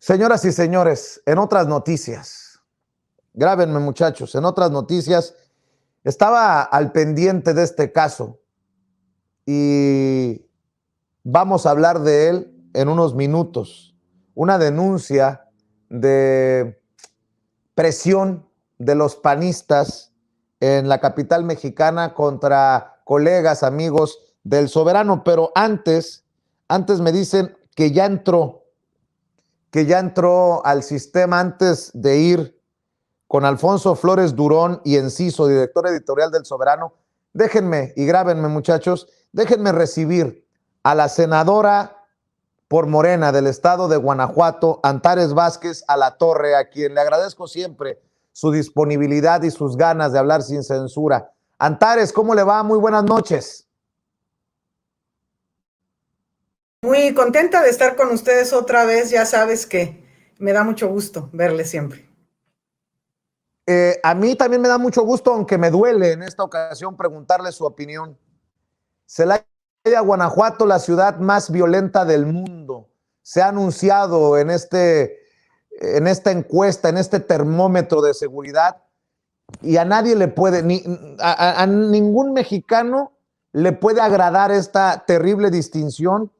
Señoras y señores, en otras noticias, grábenme muchachos, en otras noticias, estaba al pendiente de este caso y vamos a hablar de él en unos minutos. Una denuncia de presión de los panistas en la capital mexicana contra colegas, amigos del Soberano, pero antes me dicen que ya entró al sistema antes de ir con Alfonso Flores Durón y Enciso, director editorial del Soberano. Déjenme, y grábenme muchachos, déjenme recibir a la senadora por Morena del estado de Guanajuato, Antares Vázquez Alatorre, a quien le agradezco siempre su disponibilidad y sus ganas de hablar sin censura. Antares, ¿cómo le va? Muy buenas noches. Muy contenta de estar con ustedes otra vez, ya sabes que me da mucho gusto verles siempre. A mí también me da mucho gusto, aunque me duele en esta ocasión preguntarle su opinión. Celaya, Guanajuato, la ciudad más violenta del mundo. Se ha anunciado en esta encuesta, en este termómetro de seguridad, y a nadie le puede, a ningún mexicano le puede agradar esta terrible distinción.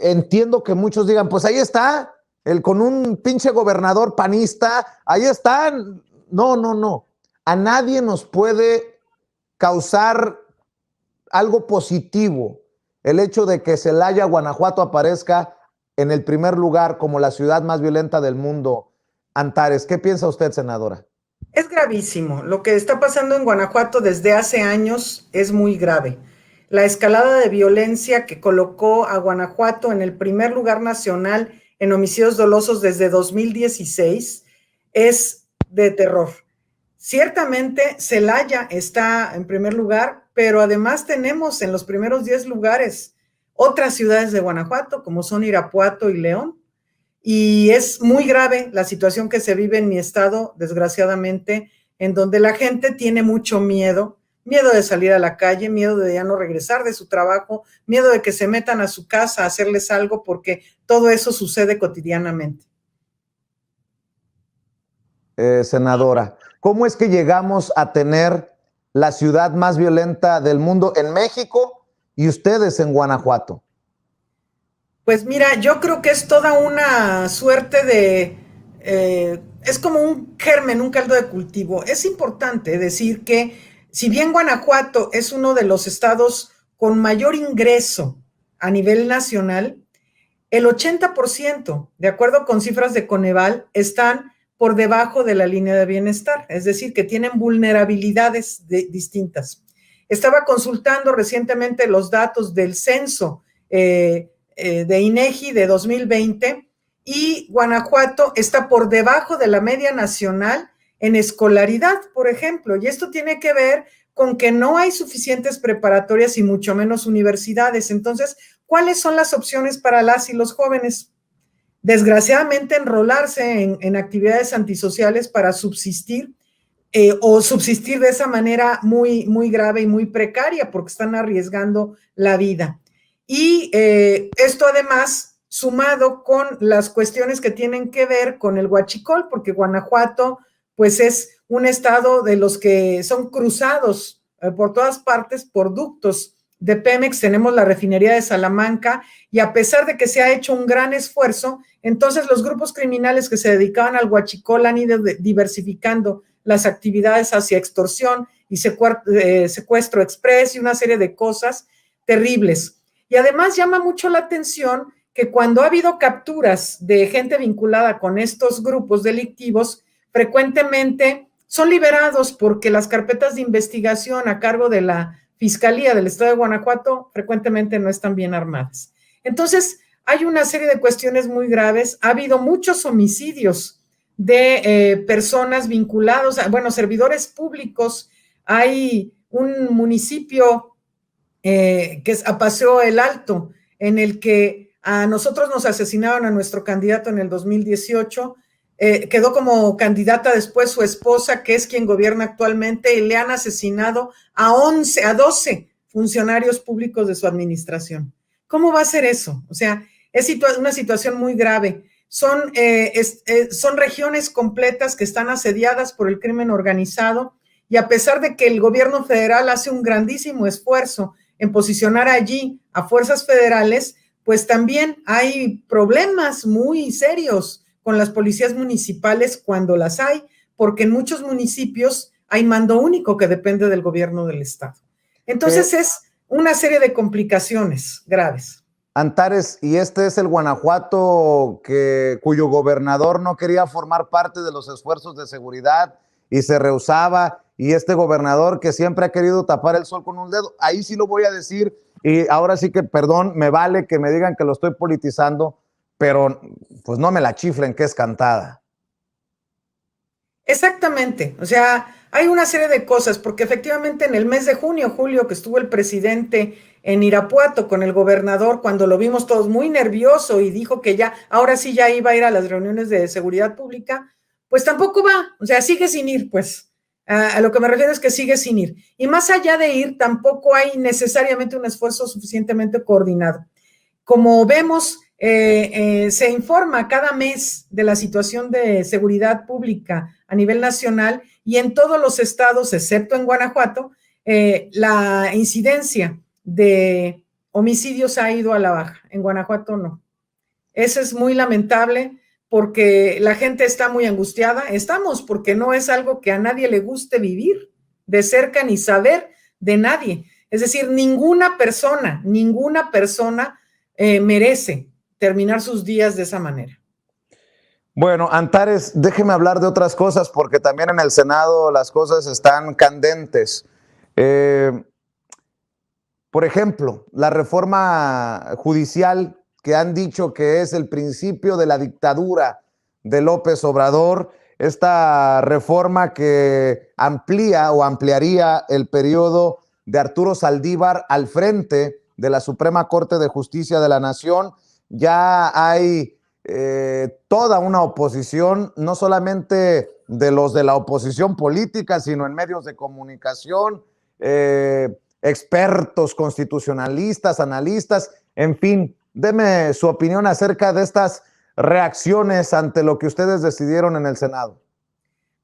Entiendo que muchos digan, pues ahí está, con un pinche gobernador panista, ahí están. No. A nadie nos puede causar algo positivo el hecho de que Celaya, Guanajuato, aparezca en el primer lugar como la ciudad más violenta del mundo. Antares, ¿qué piensa usted, senadora? Es gravísimo. Lo que está pasando en Guanajuato desde hace años es muy grave. La escalada de violencia que colocó a Guanajuato en el primer lugar nacional en homicidios dolosos desde 2016 es de terror. Ciertamente, Celaya está en primer lugar, pero además tenemos en los primeros 10 lugares otras ciudades de Guanajuato, como son Irapuato y León. Y es muy grave la situación que se vive en mi estado, desgraciadamente, en donde la gente tiene mucho miedo de salir a la calle, miedo de ya no regresar de su trabajo, miedo de que se metan a su casa a hacerles algo, porque todo eso sucede cotidianamente. Senadora, ¿cómo es que llegamos a tener la ciudad más violenta del mundo en México y ustedes en Guanajuato? Pues mira, yo creo que es toda una suerte de, es como un germen, un caldo de cultivo. Es importante decir que si bien Guanajuato es uno de los estados con mayor ingreso a nivel nacional, el 80%, de acuerdo con cifras de Coneval, están por debajo de la línea de bienestar, es decir, que tienen vulnerabilidades distintas. Estaba consultando recientemente los datos del censo de INEGI de 2020 y Guanajuato está por debajo de la media nacional en escolaridad, por ejemplo, y esto tiene que ver con que no hay suficientes preparatorias y mucho menos universidades. Entonces, ¿cuáles son las opciones para las y los jóvenes? Desgraciadamente, enrolarse en actividades antisociales para subsistir o subsistir de esa manera muy, muy grave y muy precaria porque están arriesgando la vida. Y esto además sumado con las cuestiones que tienen que ver con el huachicol, porque Guanajuato pues es un estado de los que son cruzados por todas partes por ductos de Pemex. Tenemos la refinería de Salamanca y a pesar de que se ha hecho un gran esfuerzo, entonces los grupos criminales que se dedicaban al huachicol han ido diversificando las actividades hacia extorsión y secuestro express y una serie de cosas terribles. Y además llama mucho la atención que cuando ha habido capturas de gente vinculada con estos grupos delictivos, frecuentemente son liberados porque las carpetas de investigación a cargo de la Fiscalía del Estado de Guanajuato frecuentemente no están bien armadas. Entonces, hay una serie de cuestiones muy graves. Ha habido muchos homicidios de personas vinculadas, bueno, servidores públicos. Hay un municipio que es a Paseo el Alto, en el que a nosotros nos asesinaron a nuestro candidato en el 2018, quedó como candidata después su esposa, que es quien gobierna actualmente, y le han asesinado a 12 funcionarios públicos de su administración. ¿Cómo va a ser eso? O sea, es una situación muy grave. son regiones completas que están asediadas por el crimen organizado, y a pesar de que el gobierno federal hace un grandísimo esfuerzo en posicionar allí a fuerzas federales, pues también hay problemas muy serios con las policías municipales cuando las hay, porque en muchos municipios hay mando único que depende del gobierno del estado. Entonces es una serie de complicaciones graves. Antares, y este es el Guanajuato cuyo gobernador no quería formar parte de los esfuerzos de seguridad y se rehusaba, y este gobernador que siempre ha querido tapar el sol con un dedo. Ahí sí lo voy a decir, y ahora sí que, perdón, me vale que me digan que lo estoy politizando, pero pues no me la chiflen, que es cantada. Exactamente, o sea, hay una serie de cosas, porque efectivamente en el mes de junio, julio, que estuvo el presidente en Irapuato con el gobernador, cuando lo vimos todos muy nervioso y dijo que ya, ahora sí ya iba a ir a las reuniones de seguridad pública, pues tampoco va, o sea, sigue sin ir, pues. A lo que me refiero es que sigue sin ir. Y más allá de ir, tampoco hay necesariamente un esfuerzo suficientemente coordinado. Como vemos, se informa cada mes de la situación de seguridad pública a nivel nacional, y en todos los estados, excepto en Guanajuato, la incidencia de homicidios ha ido a la baja. En Guanajuato no. Eso es muy lamentable, porque la gente está muy angustiada. Estamos, porque no es algo que a nadie le guste vivir de cerca ni saber de nadie. Es decir, ninguna persona merece terminar sus días de esa manera. Bueno, Antares, déjeme hablar de otras cosas, porque también en el Senado las cosas están candentes. Por ejemplo, la reforma judicial, que han dicho que es el principio de la dictadura de López Obrador, esta reforma que amplía o ampliaría el periodo de Arturo Saldívar al frente de la Suprema Corte de Justicia de la Nación. Ya hay toda una oposición, no solamente de los de la oposición política, sino en medios de comunicación, expertos constitucionalistas, analistas, en fin. Deme su opinión acerca de estas reacciones ante lo que ustedes decidieron en el Senado.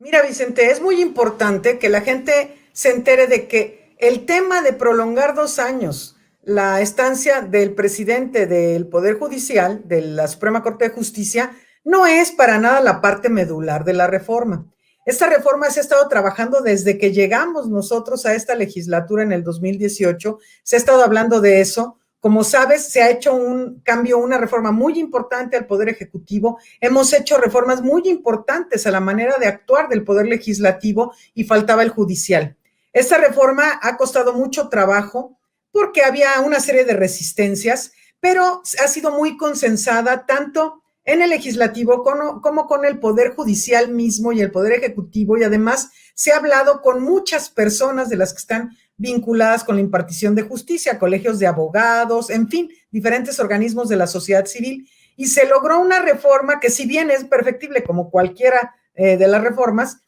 Mira, Vicente, es muy importante que la gente se entere de que el tema de prolongar 2 años la estancia del presidente del Poder Judicial, de la Suprema Corte de Justicia, no es para nada la parte medular de la reforma. Esta reforma se ha estado trabajando desde que llegamos nosotros a esta legislatura en el 2018, se ha estado hablando de eso. Como sabes, se ha hecho un cambio, una reforma muy importante al Poder Ejecutivo. Hemos hecho reformas muy importantes a la manera de actuar del Poder Legislativo, y faltaba el judicial. Esta reforma ha costado mucho trabajo porque había una serie de resistencias, pero ha sido muy consensada tanto en el legislativo como con el Poder Judicial mismo y el Poder Ejecutivo, y además se ha hablado con muchas personas de las que están vinculadas con la impartición de justicia, colegios de abogados, en fin, diferentes organismos de la sociedad civil, y se logró una reforma que, si bien es perfectible como cualquiera de las reformas,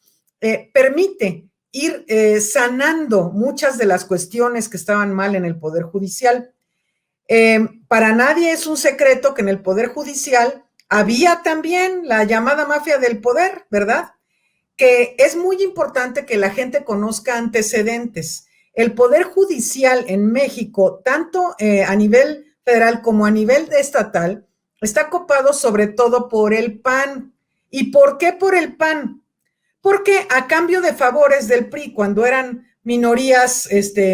permite ir sanando muchas de las cuestiones que estaban mal en el Poder Judicial. Para nadie es un secreto que en el Poder Judicial había también la llamada mafia del poder, ¿verdad? Que es muy importante que la gente conozca antecedentes. El Poder Judicial en México, tanto a nivel federal como a nivel estatal, está copado sobre todo por el PAN. ¿Y por qué por el PAN? Porque a cambio de favores del PRI, cuando eran minorías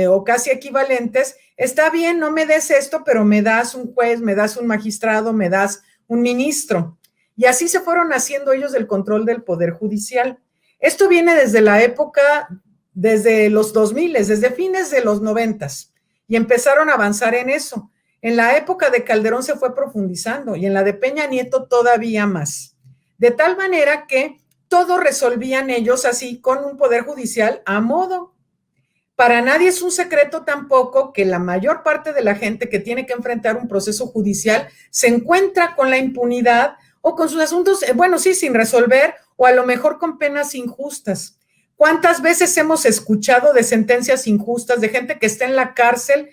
o casi equivalentes, está bien, no me des esto, pero me das un juez, me das un magistrado, me das un ministro. Y así se fueron haciendo ellos el control del Poder Judicial. Esto viene desde la época, desde los 2000, desde fines de los 90, y empezaron a avanzar en eso. En la época de Calderón se fue profundizando, y en la de Peña Nieto todavía más. De tal manera que todo resolvían ellos así, con un Poder Judicial a modo. Para nadie es un secreto tampoco que la mayor parte de la gente que tiene que enfrentar un proceso judicial se encuentra con la impunidad o con sus asuntos, bueno, sí, sin resolver, o a lo mejor con penas injustas. ¿Cuántas veces hemos escuchado de sentencias injustas, de gente que está en la cárcel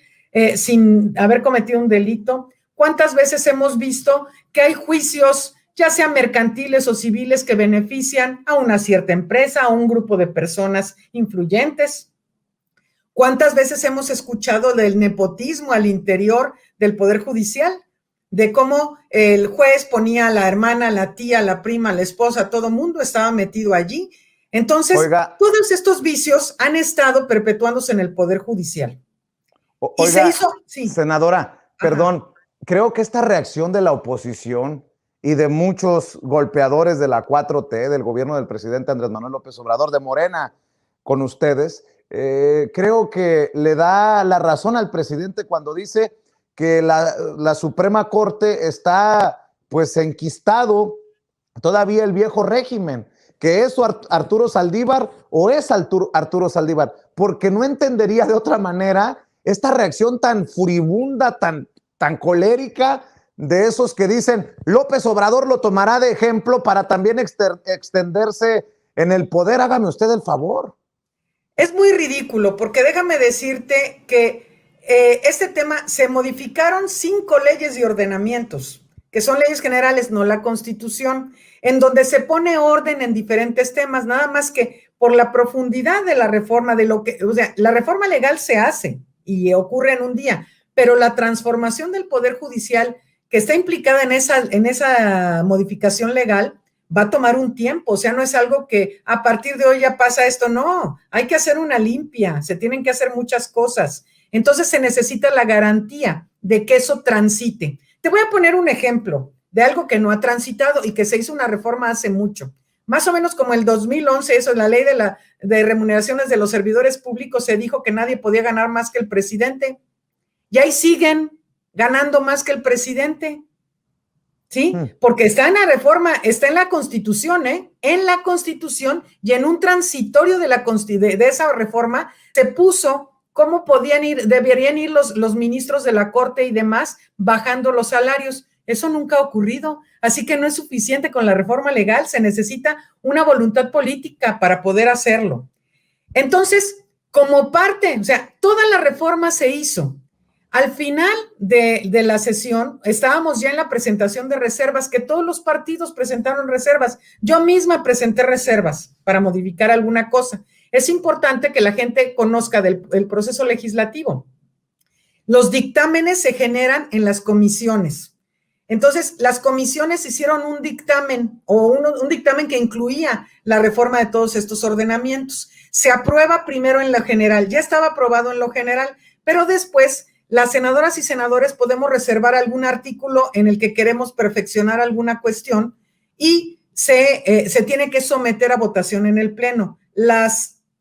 sin haber cometido un delito? ¿Cuántas veces hemos visto que hay juicios ya sean mercantiles o civiles que benefician a una cierta empresa, a un grupo de personas influyentes. ¿Cuántas veces hemos escuchado del nepotismo al interior del Poder Judicial? De cómo el juez ponía a la hermana, a la tía, a la prima, a la esposa, todo mundo estaba metido allí. Entonces, Oiga, todos estos vicios han estado perpetuándose en el Poder Judicial. Y se oiga, hizo, sí. senadora, Ajá. perdón, creo que esta reacción de la oposición y de muchos golpeadores de la 4T, del gobierno del presidente Andrés Manuel López Obrador, de Morena, con ustedes, creo que le da la razón al presidente cuando dice que la Suprema Corte está pues enquistado todavía el viejo régimen, que es Arturo Saldívar o es Arturo Saldívar, porque no entendería de otra manera esta reacción tan furibunda, tan colérica de esos que dicen López Obrador lo tomará de ejemplo para también extenderse en el poder. Hágame usted el favor. Es muy ridículo porque déjame decirte que este tema se modificaron 5 leyes y ordenamientos, que son leyes generales, no la Constitución, en donde se pone orden en diferentes temas, nada más que por la profundidad de la reforma, o sea, la reforma legal se hace y ocurre en un día, pero la transformación del Poder Judicial que está implicada en esa modificación legal va a tomar un tiempo, o sea, no es algo que a partir de hoy ya pasa esto, no, hay que hacer una limpia, se tienen que hacer muchas cosas. Entonces se necesita la garantía de que eso transite. Te voy a poner un ejemplo de algo que no ha transitado y que se hizo una reforma hace mucho. Más o menos como el 2011, eso es la ley de remuneraciones de los servidores públicos, se dijo que nadie podía ganar más que el presidente. Y ahí siguen ganando más que el presidente. ¿Sí? Porque está en la reforma, está en la Constitución, ¿eh? En la Constitución y en un transitorio de esa reforma se puso cómo deberían ir los ministros de la Corte y demás bajando los salarios. Eso nunca ha ocurrido, así que no es suficiente con la reforma legal, se necesita una voluntad política para poder hacerlo. Entonces, como parte, o sea, toda la reforma se hizo. Al final de la sesión, estábamos ya en la presentación de reservas, que todos los partidos presentaron reservas. Yo misma presenté reservas para modificar alguna cosa. Es importante que la gente conozca del proceso legislativo. Los dictámenes se generan en las comisiones. Entonces, las comisiones hicieron un dictamen o un dictamen que incluía la reforma de todos estos ordenamientos. Se aprueba primero en lo general, ya estaba aprobado en lo general, pero después las senadoras y senadores podemos reservar algún artículo en el que queremos perfeccionar alguna cuestión y se tiene que someter a votación en el Pleno.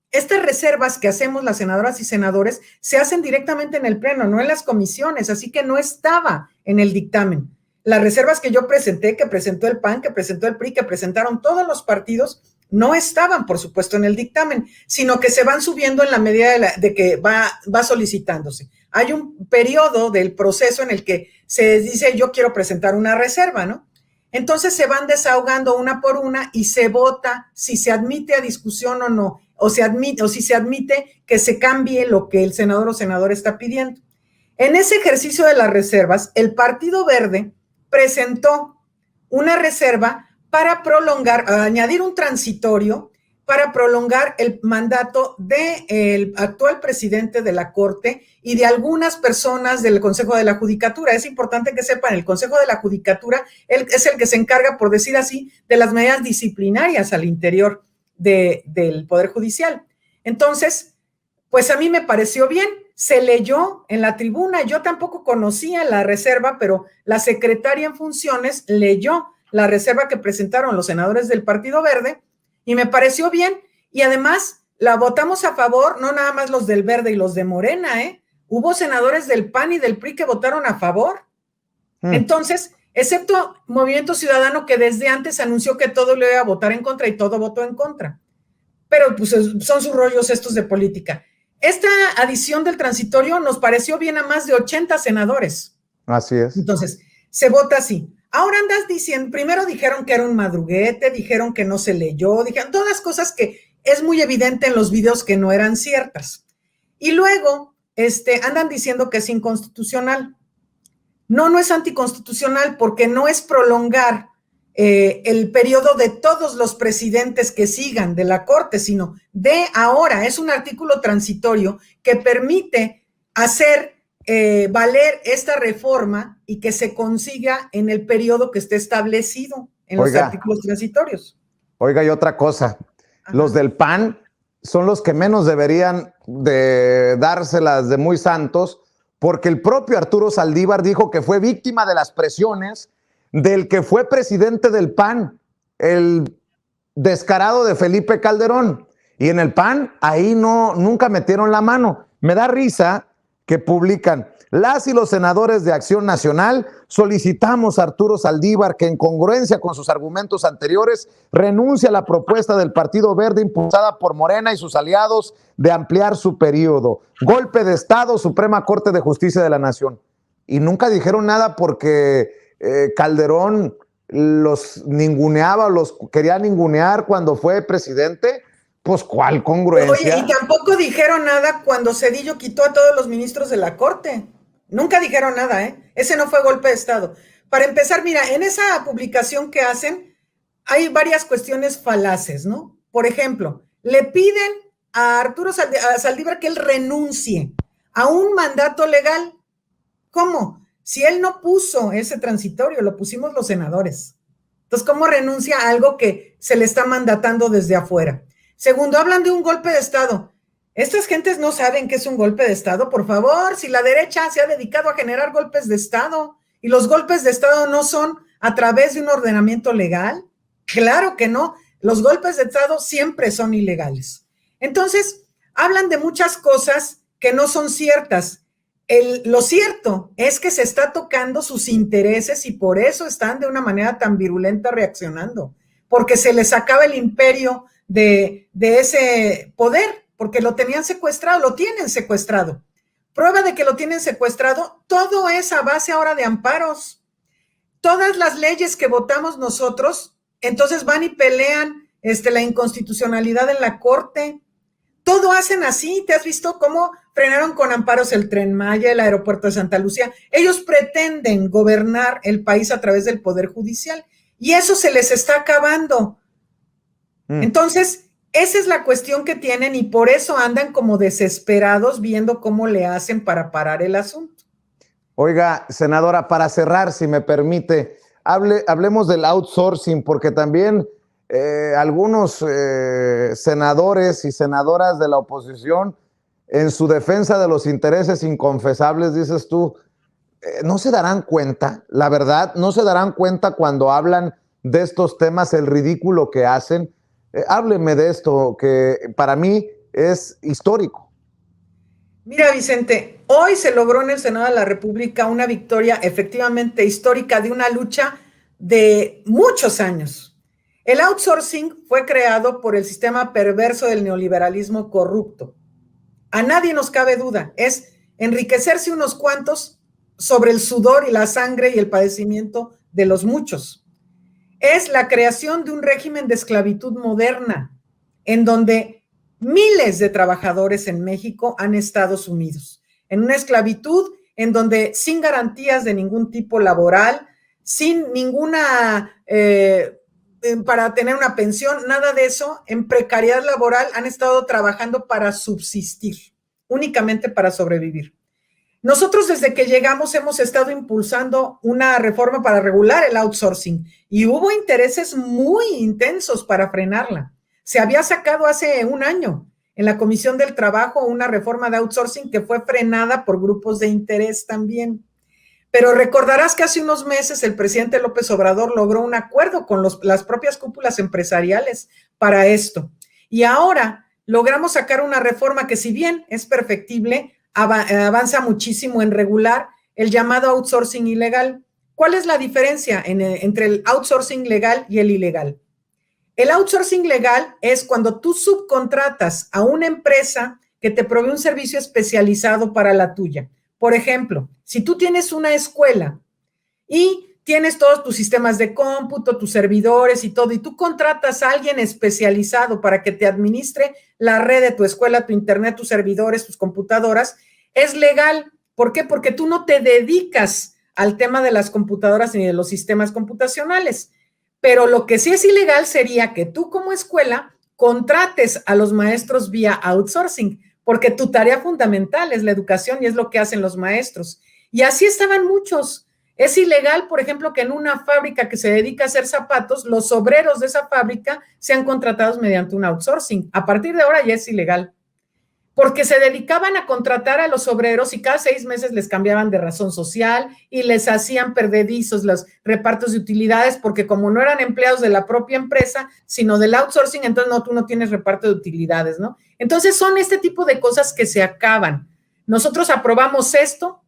Estas reservas que hacemos las senadoras y senadores se hacen directamente en el Pleno, no en las comisiones, así que no estaba en el dictamen. Las reservas que yo presenté, que presentó el PAN, que presentó el PRI, que presentaron todos los partidos, no estaban, por supuesto, en el dictamen, sino que se van subiendo en la medida de que va solicitándose. Hay un periodo del proceso en el que se dice, yo quiero presentar una reserva, ¿no? Entonces se van desahogando una por una y se vota si se admite a discusión o no, o si se admite que se cambie lo que el senador o senadora está pidiendo. En ese ejercicio de las reservas, el Partido Verde presentó una reserva para añadir un transitorio para prolongar el mandato del actual presidente de la Corte y de algunas personas del Consejo de la Judicatura. Es importante que sepan, el Consejo de la Judicatura es el que se encarga, por decir así, de las medidas disciplinarias al interior del Poder Judicial. Entonces, pues a mí me pareció bien. Se leyó en la tribuna, yo tampoco conocía la reserva, pero la secretaria en funciones leyó la reserva que presentaron los senadores del Partido Verde y me pareció bien. Y además la votamos a favor, no nada más los del Verde y los de Morena, ¿eh? Hubo senadores del PAN y del PRI que votaron a favor. Entonces, excepto Movimiento Ciudadano, que desde antes anunció que todo le iba a votar en contra y todo votó en contra. Pero pues son sus rollos estos de política. Esta adición del transitorio nos pareció bien a más de 80 senadores. Así es. Entonces, se vota así. Ahora andas diciendo, primero dijeron que era un madruguete, dijeron que no se leyó, dijeron todas cosas que es muy evidente en los videos que no eran ciertas. Y luego andan diciendo que es inconstitucional. No es anticonstitucional porque no es prolongar el periodo de todos los presidentes que sigan de la Corte, sino de ahora. Es un artículo transitorio que permite hacer valer esta reforma y que se consiga en el periodo que esté establecido en los artículos transitorios. Oiga, y otra cosa, ajá, los del PAN son los que menos deberían de dárselas de muy santos, porque el propio Arturo Saldívar dijo que fue víctima de las presiones del que fue presidente del PAN, el descarado de Felipe Calderón. Y en el PAN, ahí nunca metieron la mano. Me da risa que publican: las y los senadores de Acción Nacional solicitamos a Arturo Saldívar que, en congruencia con sus argumentos anteriores, renuncie a la propuesta del Partido Verde impulsada por Morena y sus aliados de ampliar su periodo. Golpe de Estado, Suprema Corte de Justicia de la Nación. Y nunca dijeron nada porque Calderón los ninguneaba, los quería ningunear cuando fue presidente. Pues, ¿cuál congruencia? Oye, y tampoco dijeron nada cuando Zedillo quitó a todos los ministros de la Corte. Nunca dijeron nada, ¿eh? Ese no fue golpe de Estado. Para empezar, mira, en esa publicación que hacen hay varias cuestiones falaces, ¿no? Por ejemplo, le piden a Arturo Saldívar que él renuncie a un mandato legal. ¿Cómo? Si él no puso ese transitorio, lo pusimos los senadores. Entonces, ¿cómo renuncia a algo que se le está mandatando desde afuera? Segundo, hablan de un golpe de Estado. Estas gentes no saben qué es un golpe de Estado. Por favor, si la derecha se ha dedicado a generar golpes de Estado, y los golpes de Estado no son a través de un ordenamiento legal, claro que no. Los golpes de Estado siempre son ilegales. Entonces, hablan de muchas cosas que no son ciertas. Lo cierto es que se está tocando sus intereses y por eso están de una manera tan virulenta reaccionando, porque se les acaba el imperio de ese poder, porque lo tenían secuestrado, lo tienen secuestrado. Prueba de que lo tienen secuestrado, todo es a base ahora de amparos. Todas las leyes que votamos nosotros, entonces van y pelean la inconstitucionalidad en la Corte. Todo hacen así. ¿Te has visto cómo frenaron con amparos el Tren Maya, el aeropuerto de Santa Lucía? Ellos pretenden gobernar el país a través del Poder Judicial y eso se les está acabando. Entonces, esa es la cuestión que tienen y por eso andan como desesperados viendo cómo le hacen para parar el asunto. Oiga, senadora, para cerrar, si me permite, hablemos del outsourcing, porque también algunos senadores y senadoras de la oposición, en su defensa de los intereses inconfesables, dices tú, no se darán cuenta, la verdad, no se darán cuenta cuando hablan de estos temas, el ridículo que hacen. Hábleme de esto, que para mí es histórico. Mira, Vicente, hoy se logró en el Senado de la República una victoria efectivamente histórica de una lucha de muchos años. El outsourcing fue creado por el sistema perverso del neoliberalismo corrupto. A nadie nos cabe duda, es enriquecerse unos cuantos sobre el sudor y la sangre y el padecimiento de los muchos. Es la creación de un régimen de esclavitud moderna, en donde miles de trabajadores en México han estado sumidos en una esclavitud en donde sin garantías de ningún tipo laboral, sin ninguna, para tener una pensión, nada de eso, en precariedad laboral han estado trabajando para subsistir, únicamente para sobrevivir. Nosotros desde que llegamos hemos estado impulsando una reforma para regular el outsourcing y hubo intereses muy intensos para frenarla. Se había sacado hace un año en la Comisión del Trabajo una reforma de outsourcing que fue frenada por grupos de interés también. Pero recordarás que hace unos meses el presidente López Obrador logró un acuerdo con las propias cúpulas empresariales para esto. Y ahora logramos sacar una reforma que, si bien es perfectible, avanza muchísimo en regular el llamado outsourcing ilegal. ¿Cuál es la diferencia entre el outsourcing legal y el ilegal? El outsourcing legal es cuando tú subcontratas a una empresa que te provee un servicio especializado para la tuya. Por ejemplo, si tú tienes una escuela y tienes todos tus sistemas de cómputo, tus servidores y todo, y tú contratas a alguien especializado para que te administre la red de tu escuela, tu internet, tus servidores, tus computadoras, es legal. ¿Por qué? Porque tú no te dedicas al tema de las computadoras ni de los sistemas computacionales. Pero lo que sí es ilegal sería que tú como escuela contrates a los maestros vía outsourcing, porque tu tarea fundamental es la educación y es lo que hacen los maestros. Y así estaban muchos. Es ilegal, por ejemplo, que en una fábrica que se dedica a hacer zapatos, los obreros de esa fábrica sean contratados mediante un outsourcing. A partir de ahora ya es ilegal, porque se dedicaban a contratar a los obreros y cada 6 meses les cambiaban de razón social y les hacían perdedizos los repartos de utilidades, porque como no eran empleados de la propia empresa, sino del outsourcing, entonces no, tú no tienes reparto de utilidades, ¿no? Entonces son este tipo de cosas que se acaban. Nosotros aprobamos esto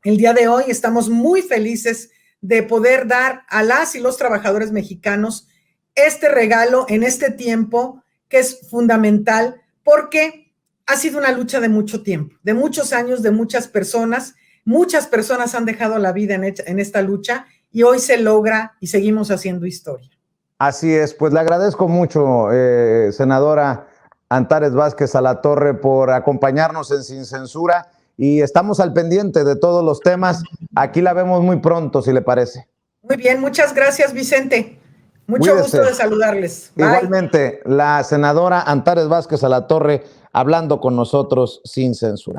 el día de hoy, estamos muy felices de poder dar a las y los trabajadores mexicanos este regalo en este tiempo que es fundamental, porque ha sido una lucha de mucho tiempo, de muchos años, de muchas personas han dejado la vida en esta lucha y hoy se logra y seguimos haciendo historia. Así es, pues le agradezco mucho, senadora Antares Vázquez Alatorre, por acompañarnos en Sin Censura y estamos al pendiente de todos los temas. Aquí la vemos muy pronto, si le parece. Muy bien, muchas gracias, Vicente. Mucho Cuídese. gusto de saludarles. Bye. Igualmente, la senadora Antares Vázquez Alatorre hablando con nosotros sin censura.